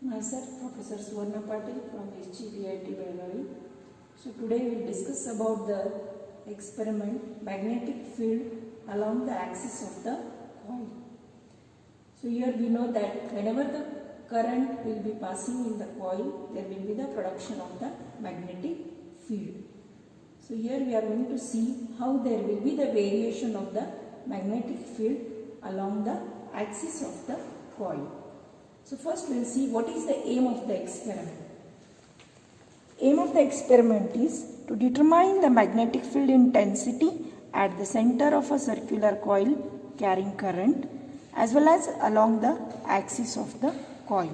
Myself, Professor Suvarna Patil from HGBIT Belgavi. So today we will discuss about the experiment magnetic field along the axis of the coil. So here we know that whenever the current will be passing in the coil, there will be the production of the magnetic field. So here we are going to see how there will be the variation of the magnetic field along the axis of the coil. So first we will see what is the aim of the experiment. Aim of the experiment is to determine the magnetic field intensity at the center of a circular coil carrying current as well as along the axis of the coil.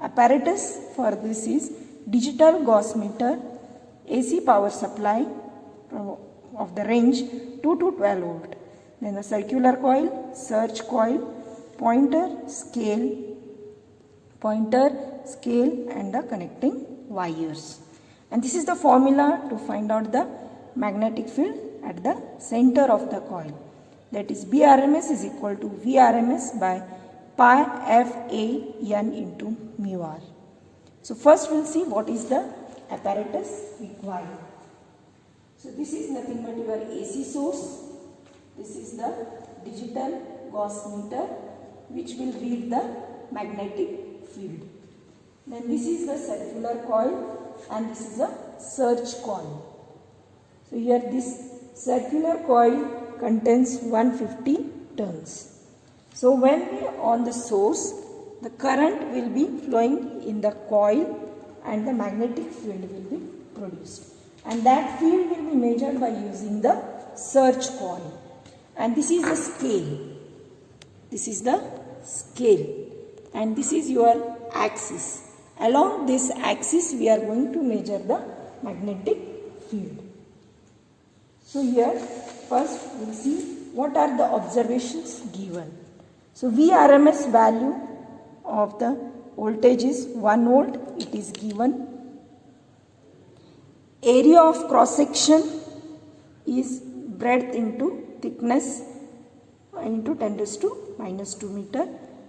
Apparatus for this is digital Gauss meter, AC power supply of the range 2 to 12 volt. Then the circular coil, search coil, pointer, scale and the connecting wires. And this is the formula to find out the magnetic field at the center of the coil. That is Brms is equal to Vrms by pi Fan into mu r. So first we'll see what is the apparatus required. So this is nothing but your AC source. This is the digital Gauss meter which will read the magnetic field. Then this is the circular coil and this is a search coil. So here this circular coil contains 150 turns. So when we are on the source, the current will be flowing in the coil and the magnetic field will be produced. And that field will be measured by using the search coil. And this is the scale. This is the scale. And this is your axis. Along this axis we are going to measure the magnetic field. So here first we will see what are the observations given. So Vrms value of the voltage is 1 volt. It is given. Area of cross section is breadth into thickness into 10 raised to minus 2 meter.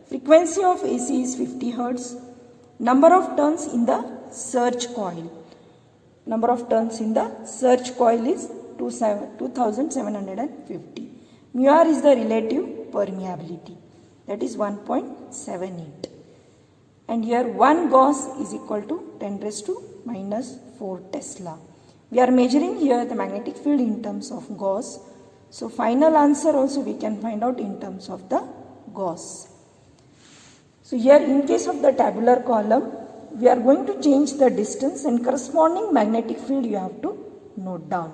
Frequency of AC is 50 Hertz. Number of turns in the search coil. Number of turns in the search coil is 2750. Mu r is the relative permeability. That is 1.78. And here 1 Gauss is equal to 10 raised to minus 4 Tesla. We are measuring here the magnetic field in terms of Gauss. So final answer also we can find out in terms of the Gauss. So here in case of the tabular column, we are going to change the distance and corresponding magnetic field you have to note down.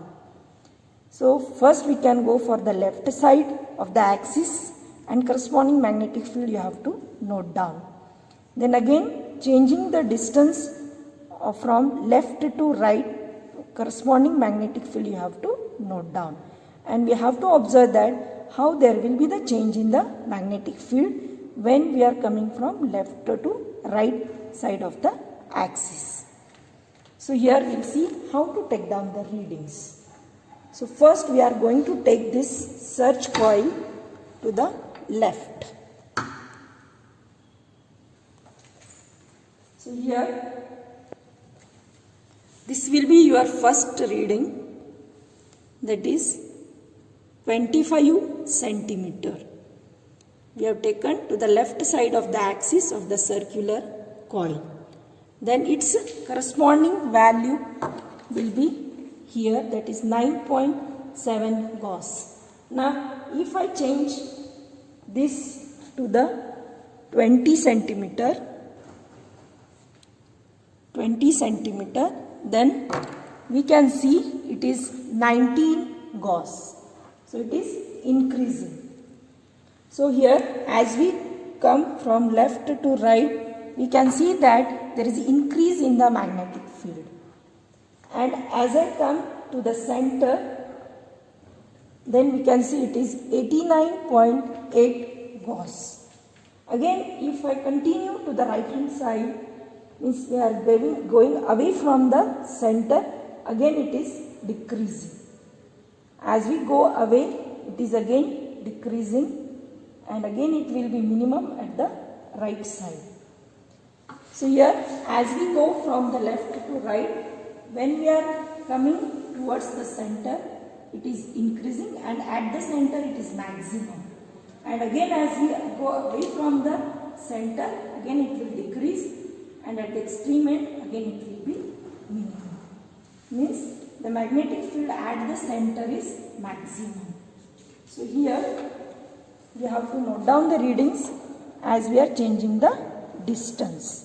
So first we can go for the left side of the axis and corresponding magnetic field you have to note down. Then again changing the distance from left to right, corresponding magnetic field you have to note down. And we have to observe that how there will be the change in the magnetic field when we are coming from left to right side of the axis. So here we will see how to take down the readings. So first we are going to take this search coil to the left. So here this will be your first reading, that is 25 centimeter. We have taken to the left side of the axis of the circular coil. Then its corresponding value will be here, that is 9.7 Gauss. Now if I change this to the 20 centimeter, then we can see it is 19 Gauss. So it is increasing. So here as we come from left to right, we can see that there is increase in the magnetic field. And as I come to the center, then we can see it is 89.8 Gauss. Again if I continue to the right hand side, means we are going away from the center, again it is decreasing. As we go away, it is again decreasing, and again it will be minimum at the right side. So here, as we go from the left to right, when we are coming towards the center, it is increasing, and at the center it is maximum. And again, as we go away from the center, again it will decrease, and at the extreme end, again it will be minimum. Means the magnetic field at the center is maximum. So here we have to note down the readings as we are changing the distance.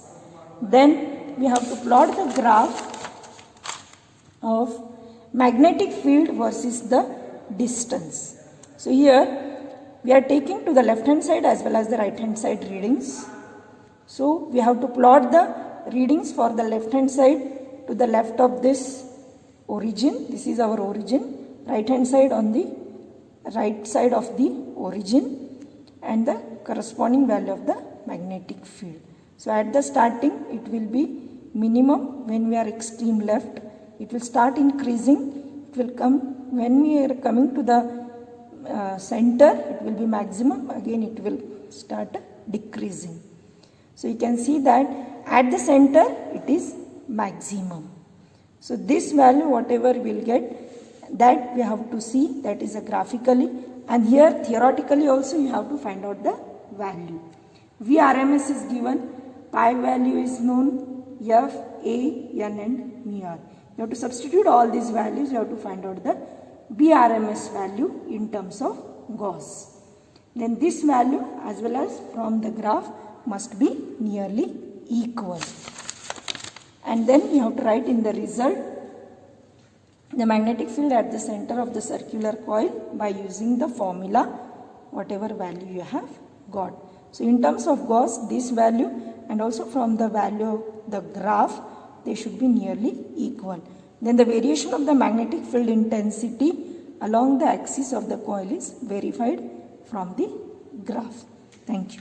Then we have to plot the graph of magnetic field versus the distance. So here we are taking to the left hand side as well as the right hand side readings. So we have to plot the readings for the left hand side to the left of this origin. This is our origin. Right hand side on the right side of the origin, and the corresponding value of the magnetic field. So at the starting it will be minimum. When we are extreme left, it will start increasing. It will come when we are coming to the center, it will be maximum. Again it will start decreasing. So you can see that at the center it is maximum. So this value whatever we will get, that we have to see, that is a graphically, and here theoretically also you have to find out the value. Vrms is given, pi value is known, f, a, n and mu r. You have to substitute all these values. You have to find out the Vrms value in terms of Gauss. Then this value as well as from the graph must be nearly equal. And then you have to write in the result the magnetic field at the center of the circular coil by using the formula whatever value you have got. So in terms of Gauss, this value and also from the value of the graph, they should be nearly equal. Then the variation of the magnetic field intensity along the axis of the coil is verified from the graph. Thank you.